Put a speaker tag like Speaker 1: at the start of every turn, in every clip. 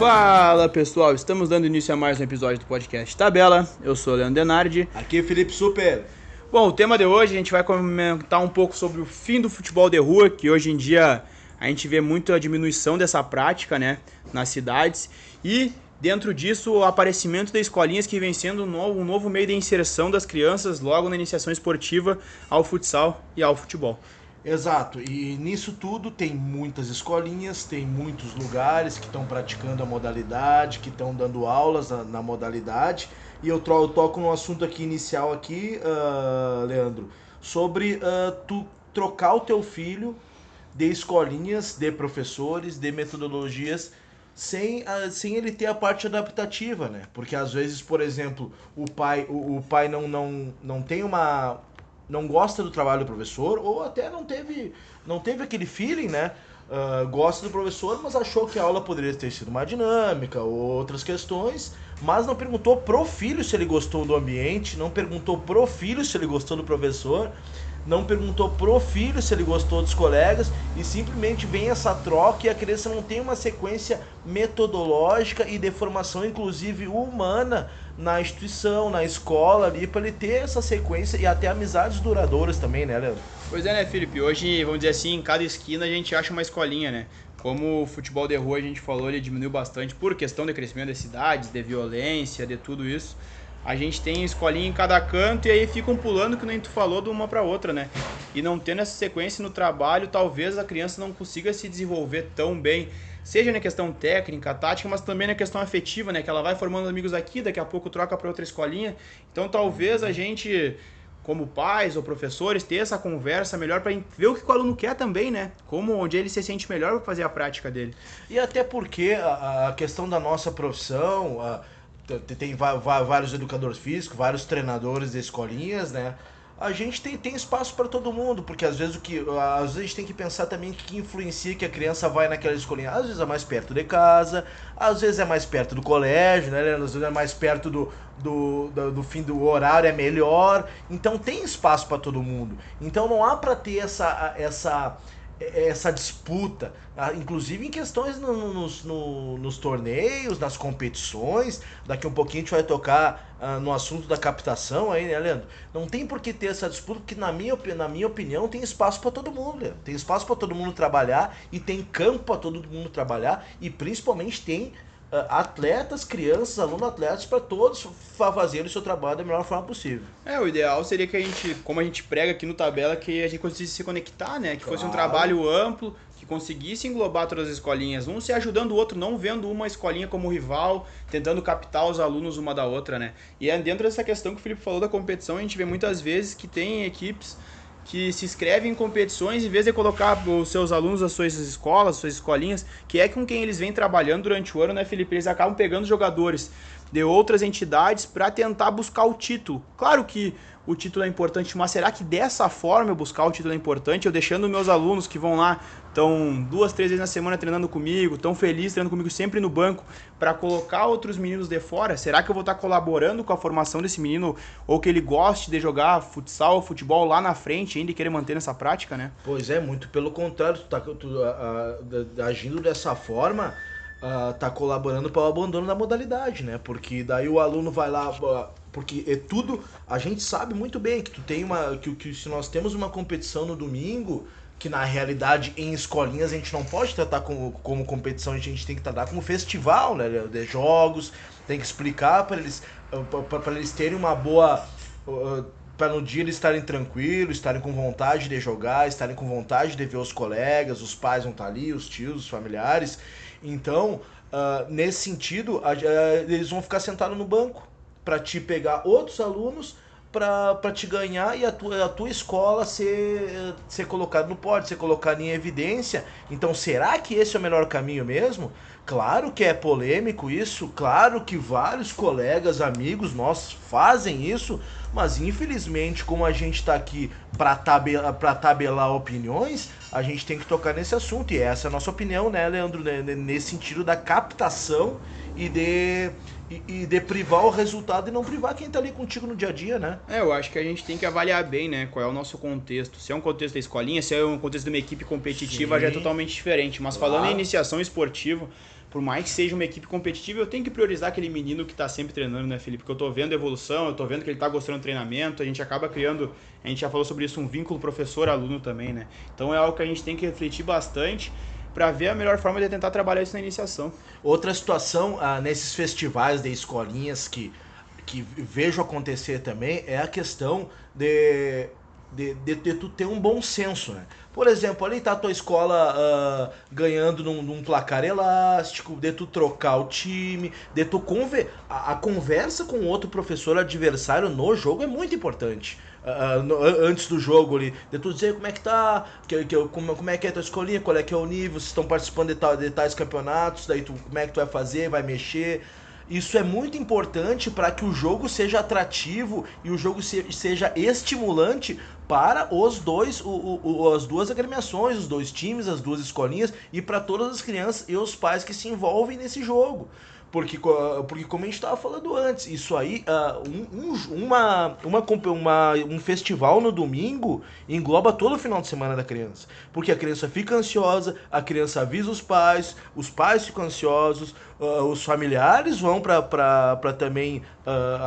Speaker 1: Fala pessoal, estamos dando início a mais um episódio do podcast Tabela. Eu sou o Leandro Denardi.
Speaker 2: Aqui é Felipe Super.
Speaker 1: Bom, o tema de hoje a gente vai comentar um pouco sobre o fim do futebol de rua, que hoje em dia a gente vê muito a diminuição dessa prática, né, nas cidades. E dentro disso o aparecimento de escolinhas que vem sendo um novo meio de inserção das crianças logo na iniciação esportiva ao futsal e ao futebol.
Speaker 2: Exato, e nisso tudo tem muitas escolinhas, tem muitos lugares que estão praticando a modalidade, que estão dando aulas na modalidade. E eu toco num assunto aqui inicial aqui, Leandro, sobre tu trocar o teu filho de escolinhas, de professores, de metodologias, sem ele ter a parte adaptativa, né? Porque às vezes, por exemplo, o pai não tem não gosta do trabalho do professor, ou até não teve aquele feeling, né? Gosta do professor, mas achou que a aula poderia ter sido mais dinâmica, ou outras questões, mas não perguntou pro filho se ele gostou do ambiente, não perguntou pro filho se ele gostou do professor, não perguntou pro filho se ele gostou dos colegas, e simplesmente vem essa troca e a criança não tem uma sequência metodológica e de formação, inclusive humana, na instituição, na escola ali, para ele ter essa sequência e até amizades duradouras também, né, Leandro?
Speaker 1: Pois é, né, Felipe? Hoje, vamos dizer assim, em cada esquina a gente acha uma escolinha, né? Como o futebol de rua, a gente falou, ele diminuiu bastante por questão de crescimento das cidades, de violência, de tudo isso. A gente tem escolinha em cada canto e aí ficam pulando, que nem tu falou, de uma para outra, né? E não tendo essa sequência no trabalho, talvez a criança não consiga se desenvolver tão bem, seja na questão técnica, tática, mas também na questão afetiva, né? Que ela vai formando amigos aqui, daqui a pouco troca para outra escolinha. Então talvez a gente, como pais ou professores, ter essa conversa melhor para ver o que o aluno quer também, né? Onde ele se sente melhor para fazer a prática dele.
Speaker 2: E até porque a questão da nossa profissão, tem vários educadores físicos, vários treinadores de escolinhas, né? A gente tem espaço para todo mundo, porque às vezes a gente tem que pensar também que influencia que a criança vai naquela escolinha. Às vezes é mais perto de casa, às vezes é mais perto do colégio, né? Às vezes é mais perto do fim do horário, é melhor. Então tem espaço para todo mundo. Então não há para ter essa disputa, inclusive em questões nos torneios, nas competições. Daqui um pouquinho a gente vai tocar no assunto da captação aí, né, Leandro? Não tem por que ter essa disputa, porque na minha opinião tem espaço para todo mundo, Leandro. Tem espaço para todo mundo trabalhar e tem campo para todo mundo trabalhar e principalmente tem atletas, crianças, alunos atletas, para todos fazerem o seu trabalho da melhor forma possível.
Speaker 1: O ideal seria que a gente, como a gente prega aqui no Tabela, que a gente conseguisse se conectar, né? Que fosse um trabalho amplo, que conseguisse englobar todas as escolinhas, um se ajudando o outro, não vendo uma escolinha como rival, tentando captar os alunos uma da outra, né? E é dentro dessa questão que o Felipe falou da competição, a gente vê muitas vezes que tem equipes que se inscrevem em competições, em vez de colocar os seus alunos, as suas escolas, as suas escolinhas, que é com quem eles vêm trabalhando durante o ano, né, Felipe? Eles acabam pegando jogadores de outras entidades para tentar buscar o título. Claro que o título é importante, mas será que dessa forma eu buscar o título é importante? Eu deixando meus alunos que vão lá, estão 2, 3 vezes na semana treinando comigo, estão felizes treinando comigo sempre no banco, para colocar outros meninos de fora? Será que eu vou estar colaborando com a formação desse menino, ou que ele goste de jogar futsal ou futebol lá na frente ainda e querer manter nessa prática, né?
Speaker 2: Pois é, muito pelo contrário, agindo dessa forma, tá colaborando para o abandono da modalidade, né? Porque daí o aluno vai lá, porque é tudo, a gente sabe muito bem que que se nós temos uma competição no domingo, que na realidade em escolinhas a gente não pode tratar como competição, a gente tem que tratar como festival, né? De jogos, tem que explicar para eles terem uma boa, para no dia eles estarem tranquilos, estarem com vontade de jogar, estarem com vontade de ver os colegas, os pais vão estar ali, os tios, os familiares. Então, nesse sentido, eles vão ficar sentados no banco para te pegar outros alunos, para te ganhar e a tua escola ser colocada no pódio, ser colocada em evidência. Então, será que esse é o melhor caminho mesmo? Claro que é polêmico isso, claro que vários colegas, amigos nossos fazem isso, mas infelizmente, como a gente está aqui para tabelar opiniões, a gente tem que tocar nesse assunto, e essa é a nossa opinião, né, Leandro, nesse sentido da captação e de privar o resultado e não privar quem tá ali contigo no dia a dia, né?
Speaker 1: Eu acho que a gente tem que avaliar bem, né, qual é o nosso contexto. Se é um contexto da escolinha, se é um contexto de uma equipe competitiva, já é totalmente diferente. Mas falando em iniciação esportiva, por mais que seja uma equipe competitiva, eu tenho que priorizar aquele menino que está sempre treinando, né, Felipe? Porque eu tô vendo evolução, eu tô vendo que ele tá gostando do treinamento, a gente acaba criando, a gente já falou sobre isso, um vínculo professor-aluno também, né? Então é algo que a gente tem que refletir bastante para ver a melhor forma de tentar trabalhar isso na iniciação.
Speaker 2: Outra situação, nesses festivais de escolinhas que vejo acontecer também é a questão de tu ter um bom senso, né? Por exemplo, ali tá a tua escola ganhando num placar elástico, de tu trocar o time, de tu a conversa com outro professor adversário no jogo é muito importante. Antes do jogo ali, de tu dizer como é que tá, como é que é a tua escolinha, qual é que é o nível, se estão participando de tais campeonatos, daí como é que tu vai fazer, vai mexer. Isso é muito importante para que o jogo seja atrativo e o jogo seja estimulante para os dois, as duas agremiações, os dois times, as duas escolinhas e para todas as crianças e os pais que se envolvem nesse jogo. Porque como a gente estava falando antes, isso aí, um festival no domingo engloba todo o final de semana da criança. Porque a criança fica ansiosa, a criança avisa os pais ficam ansiosos, os familiares vão para também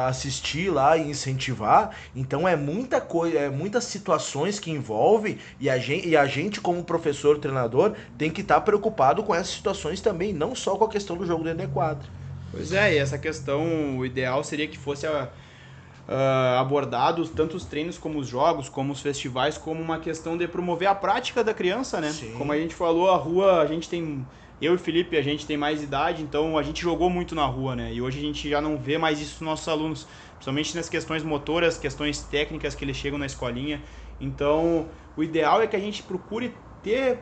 Speaker 2: assistir lá e incentivar. Então é muita coisa, é muitas situações que envolvem e a gente como professor, treinador, tem que estar preocupado com essas situações também, não só com a questão do jogo dentro de quadra.
Speaker 1: Pois é, e essa questão, o ideal seria que fosse abordados tanto os treinos como os jogos, como os festivais, como uma questão de promover a prática da criança, né?
Speaker 2: Sim.
Speaker 1: Como a gente falou, a rua, a gente tem... Eu e o Felipe, a gente tem mais idade, então a gente jogou muito na rua, né? E hoje a gente já não vê mais isso nos nossos alunos, principalmente nas questões motoras, questões técnicas que eles chegam na escolinha. Então, o ideal é que a gente procure ter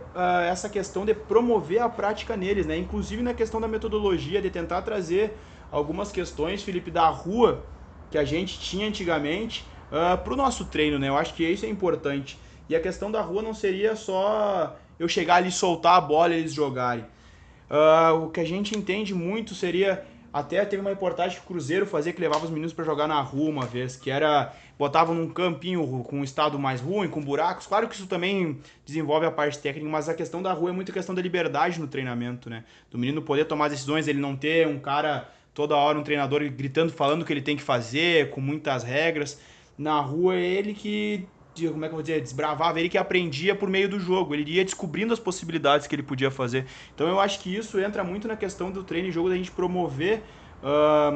Speaker 1: essa questão de promover a prática neles, né? Inclusive na questão da metodologia, de tentar trazer algumas questões, Felipe, da rua que a gente tinha antigamente para o nosso treino, né? Eu acho que isso é importante. E a questão da rua não seria só eu chegar ali, soltar a bola e eles jogarem. O que a gente entende muito seria... Até teve uma reportagem que o Cruzeiro fazia, que levava os meninos para jogar na rua uma vez, que era... botavam num campinho com um estado mais ruim, com buracos. Claro que isso também desenvolve a parte técnica, mas a questão da rua é muito questão da liberdade no treinamento, né? Do menino poder tomar decisões, ele não ter um cara toda hora, um treinador gritando, falando o que ele tem que fazer, com muitas regras. Na rua é ele que... como é que eu vou dizer, desbravava, ele que aprendia por meio do jogo, ele ia descobrindo as possibilidades que ele podia fazer. Então eu acho que isso entra muito na questão do treino e jogo, da gente promover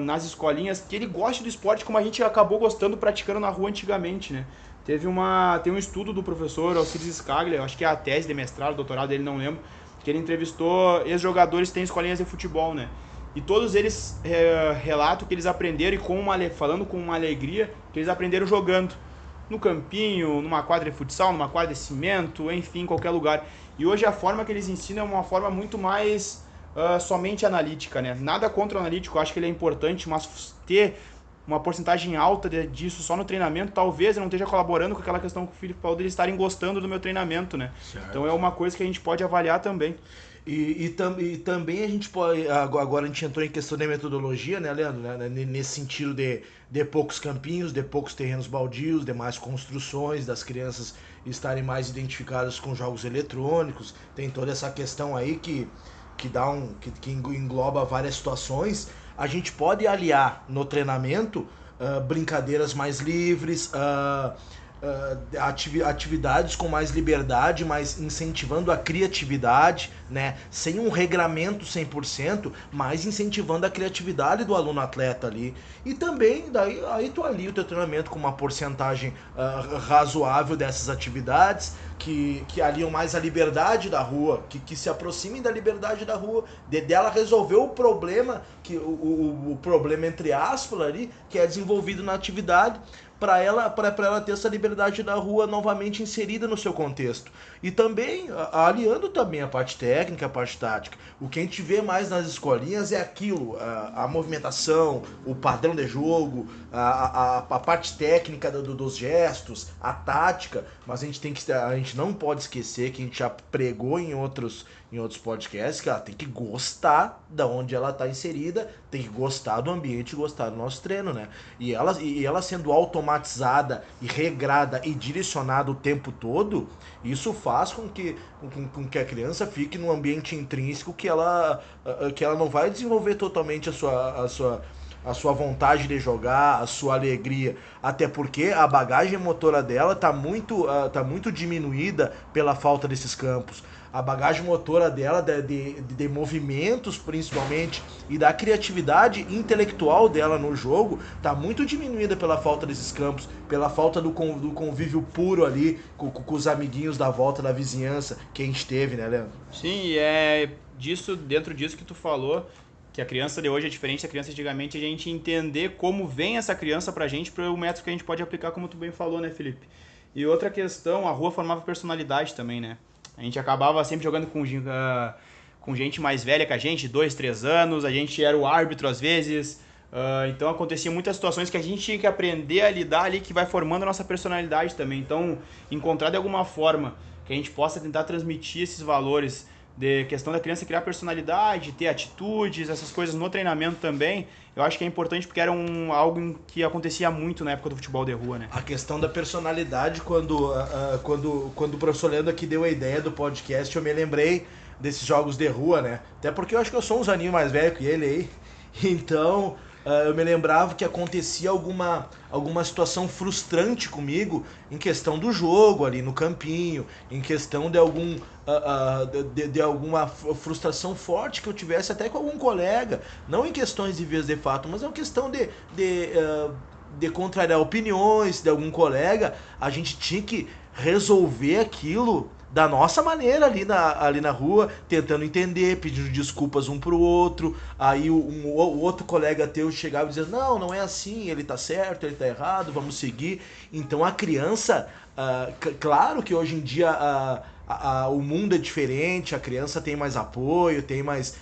Speaker 1: nas escolinhas que ele goste do esporte como a gente acabou gostando, praticando na rua antigamente, né? Tem um estudo do professor Alcides Scaglia, acho que é a tese de mestrado, doutorado dele, não lembro, que ele entrevistou ex-jogadores que têm escolinhas de futebol, né? E todos eles relatam que eles aprenderam, falando com uma alegria, que eles aprenderam jogando. No campinho, numa quadra de futsal, numa quadra de cimento, enfim, em qualquer lugar. E hoje a forma que eles ensinam é uma forma muito mais somente analítica, né? Nada contra o analítico, eu acho que ele é importante, mas ter uma porcentagem alta disso só no treinamento, talvez eu não esteja colaborando com aquela questão que o Felipe falou deles estarem gostando do meu treinamento, né? Certo. Então é uma coisa que a gente pode avaliar também.
Speaker 2: E também a gente pode... Agora a gente entrou em questão da metodologia, né, Leandro? Né? Nesse sentido de poucos campinhos, de poucos terrenos baldios, de mais construções, das crianças estarem mais identificadas com jogos eletrônicos. Tem toda essa questão aí que engloba várias situações. A gente pode aliar no treinamento brincadeiras mais livres, atividades com mais liberdade, mas incentivando a criatividade, né? Sem um regramento 100%, mas incentivando a criatividade do aluno atleta ali. E também, aí tu alia o teu treinamento com uma porcentagem razoável dessas atividades, que aliam mais a liberdade da rua, que se aproximem da liberdade da rua, dela resolver o problema, o problema entre aspas ali, que é desenvolvido na atividade, para ela ter essa liberdade da rua novamente inserida no seu contexto. E também, aliando também a parte técnica, a parte tática. O que a gente vê mais nas escolinhas é aquilo, a movimentação, o padrão de jogo, a parte técnica dos gestos, a tática, mas a gente não pode esquecer que a gente já pregou em outros podcasts que ela tem que gostar da onde ela está inserida, tem que gostar do ambiente, gostar do nosso treino, né? E ela sendo automatizada, automatizada e regrada e direcionada o tempo todo, isso faz com que a criança fique num ambiente intrínseco que ela não vai desenvolver totalmente a sua vontade de jogar, a sua alegria, até porque a bagagem motora dela tá muito diminuída pela falta desses campos. A bagagem motora dela, de movimentos principalmente, e da criatividade intelectual dela no jogo, tá muito diminuída pela falta desses campos, pela falta do convívio puro ali com os amiguinhos da volta da vizinhança que a gente teve, né, Leandro?
Speaker 1: Sim, e é dentro disso que tu falou, que a criança de hoje é diferente da criança antigamente, a gente entender como vem essa criança pra gente, para o método que a gente pode aplicar, como tu bem falou, né, Felipe? E outra questão, a rua formava personalidade também, né? A gente acabava sempre jogando com gente mais velha que a gente, 2, 3 anos, a gente era o árbitro às vezes, então acontecia muitas situações que a gente tinha que aprender a lidar ali, que vai formando a nossa personalidade também. Então, encontrar de alguma forma que a gente possa tentar transmitir esses valores de questão da criança criar personalidade, ter atitudes, essas coisas no treinamento também, eu acho que é importante porque era algo que acontecia muito na época do futebol de rua, né?
Speaker 2: A questão da personalidade, quando o professor Leandro aqui deu a ideia do podcast, eu me lembrei desses jogos de rua, né? Até porque eu acho que eu sou uns aninhos mais velho que ele aí, então eu me lembrava que acontecia alguma situação frustrante comigo em questão do jogo ali no campinho, em questão de alguma frustração forte que eu tivesse até com algum colega, não em questões de vias de fato, mas é uma questão de contrariar opiniões de algum colega. A gente tinha que resolver aquilo da nossa maneira ali na rua, tentando entender, pedindo desculpas um pro outro. Aí o outro colega teu chegava e dizia, não é assim, ele tá certo, ele tá errado, vamos seguir. Então a criança, claro que hoje em dia o mundo é diferente, a criança tem mais apoio, tem mais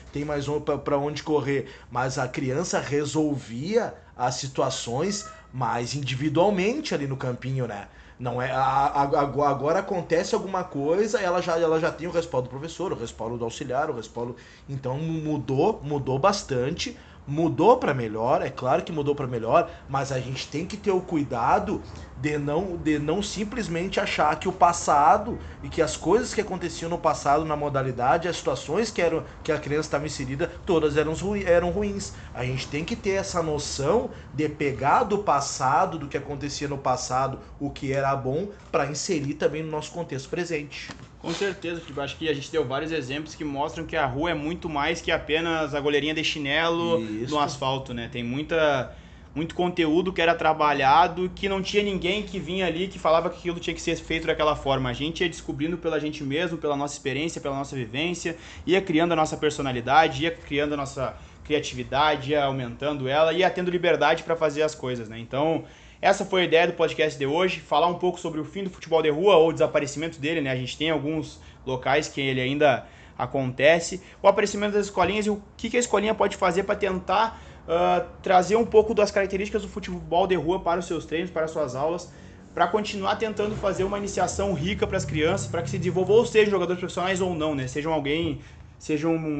Speaker 2: para onde correr, mas a criança resolvia as situações mais individualmente ali no campinho, né? Não é, agora acontece alguma coisa, ela já tem o respaldo do professor, o respaldo do auxiliar, o respaldo. Então mudou bastante, mudou para melhor, é claro que mudou para melhor, mas a gente tem que ter o cuidado de não simplesmente achar que o passado e que as coisas que aconteciam no passado na modalidade, as situações que a criança estava inserida, todas eram ruins. A gente tem que ter essa noção de pegar do passado, do que acontecia no passado, o que era bom, para inserir também no nosso contexto presente.
Speaker 1: Com certeza, Felipe. Acho que a gente deu vários exemplos que mostram que a rua é muito mais que apenas a goleirinha de chinelo no asfalto, né? Tem muito conteúdo que era trabalhado, que não tinha ninguém que vinha ali que falava que aquilo tinha que ser feito daquela forma. A gente ia descobrindo pela gente mesmo, pela nossa experiência, pela nossa vivência, ia criando a nossa personalidade, ia criando a nossa criatividade, ia aumentando ela, ia tendo liberdade para fazer as coisas, né? Então, essa foi a ideia do podcast de hoje, falar um pouco sobre o fim do futebol de rua ou o desaparecimento dele, né? A gente tem alguns locais que ele ainda acontece, o aparecimento das escolinhas e o que a escolinha pode fazer para tentar trazer um pouco das características do futebol de rua para os seus treinos, para as suas aulas, para continuar tentando fazer uma iniciação rica para as crianças, para que se desenvolvam, ou sejam jogadores profissionais ou não, né? Sejam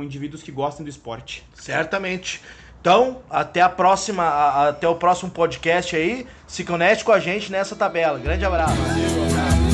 Speaker 1: indivíduos que gostem do esporte.
Speaker 2: Certamente. Então, até o próximo podcast aí. Se conecte com a gente nessa tabela. Grande abraço.
Speaker 1: Valeu, abraço.